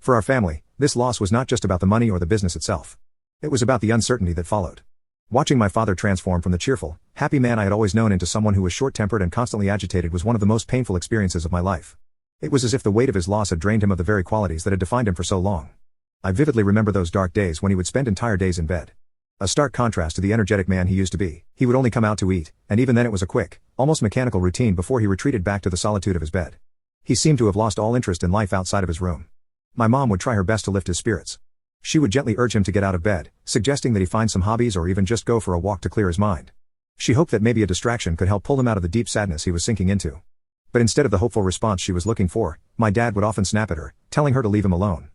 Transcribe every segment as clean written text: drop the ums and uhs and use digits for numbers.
For our family, this loss was not just about the money or the business itself. It was about the uncertainty that followed. Watching my father transform from the cheerful, happy man I had always known into someone who was short-tempered and constantly agitated was one of the most painful experiences of my life. It was as if the weight of his loss had drained him of the very qualities that had defined him for so long. I vividly remember those dark days when he would spend entire days in bed. A stark contrast to the energetic man he used to be. He would only come out to eat, and even then it was a quick, almost mechanical routine before he retreated back to the solitude of his bed. He seemed to have lost all interest in life outside of his room. My mom would try her best to lift his spirits. She would gently urge him to get out of bed, suggesting that he find some hobbies or even just go for a walk to clear his mind. She hoped that maybe a distraction could help pull him out of the deep sadness he was sinking into. But instead of the hopeful response she was looking for, my dad would often snap at her, telling her to leave him alone.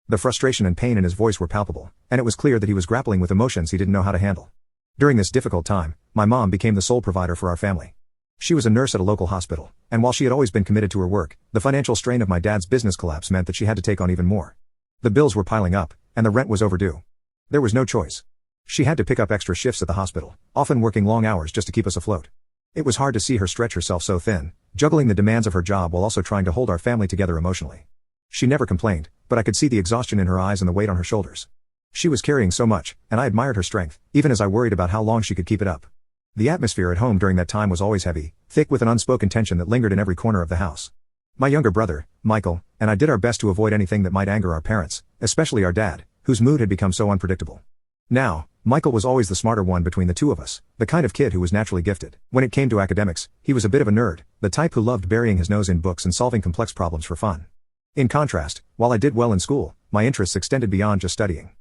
The frustration and pain in his voice were palpable, and it was clear that he was grappling with emotions he didn't know how to handle. During this difficult time, my mom became the sole provider for our family. She was a nurse at a local hospital, and while she had always been committed to her work, the financial strain of my dad's business collapse meant that she had to take on even more. The bills were piling up, and the rent was overdue. There was no choice. She had to pick up extra shifts at the hospital, often working long hours just to keep us afloat. It was hard to see her stretch herself so thin, juggling the demands of her job while also trying to hold our family together emotionally. She never complained, but I could see the exhaustion in her eyes and the weight on her shoulders. She was carrying so much, and I admired her strength, even as I worried about how long she could keep it up. The atmosphere at home during that time was always heavy, thick with an unspoken tension that lingered in every corner of the house. My younger brother, Michael, and I did our best to avoid anything that might anger our parents, especially our dad, whose mood had become so unpredictable. Now, Michael was always the smarter one between the two of us, the kind of kid who was naturally gifted. When it came to academics, he was a bit of a nerd, the type who loved burying his nose in books and solving complex problems for fun. In contrast, while I did well in school, my interests extended beyond just studying.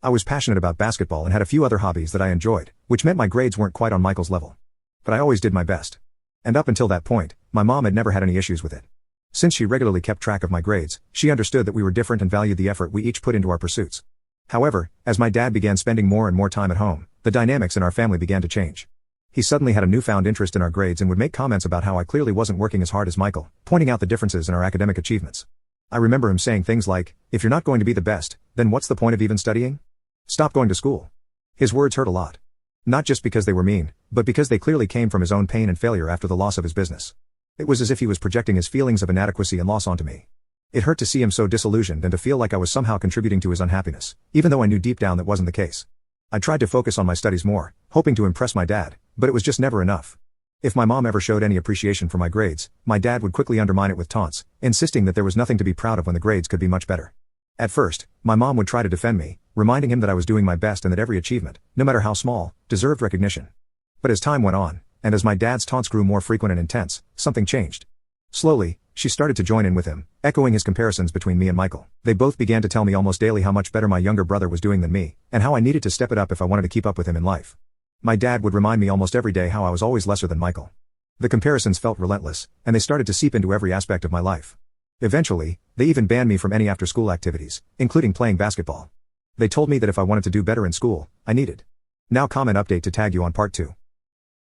I was passionate about basketball and had a few other hobbies that I enjoyed, which meant my grades weren't quite on Michael's level. But I always did my best. And up until that point, my mom had never had any issues with it. Since she regularly kept track of my grades, she understood that we were different and valued the effort we each put into our pursuits. However, as my dad began spending more and more time at home, the dynamics in our family began to change. He suddenly had a newfound interest in our grades and would make comments about how I clearly wasn't working as hard as Michael, pointing out the differences in our academic achievements. I remember him saying things like, "If you're not going to be the best, then what's the point of even studying? Stop going to school." His words hurt a lot. Not just because they were mean, but because they clearly came from his own pain and failure after the loss of his business. It was as if he was projecting his feelings of inadequacy and loss onto me. It hurt to see him so disillusioned and to feel like I was somehow contributing to his unhappiness, even though I knew deep down that wasn't the case. I tried to focus on my studies more, hoping to impress my dad, but it was just never enough. If my mom ever showed any appreciation for my grades, my dad would quickly undermine it with taunts, insisting that there was nothing to be proud of when the grades could be much better. At first, my mom would try to defend me, reminding him that I was doing my best and that every achievement, no matter how small, deserved recognition. But as time went on, and as my dad's taunts grew more frequent and intense, something changed. Slowly, she started to join in with him, echoing his comparisons between me and Michael. They both began to tell me almost daily how much better my younger brother was doing than me, and how I needed to step it up if I wanted to keep up with him in life. My dad would remind me almost every day how I was always lesser than Michael. The comparisons felt relentless, and they started to seep into every aspect of my life. Eventually, they even banned me from any after-school activities, including playing basketball. They told me that if I wanted to do better in school, I needed. Now comment update to tag you on part 2.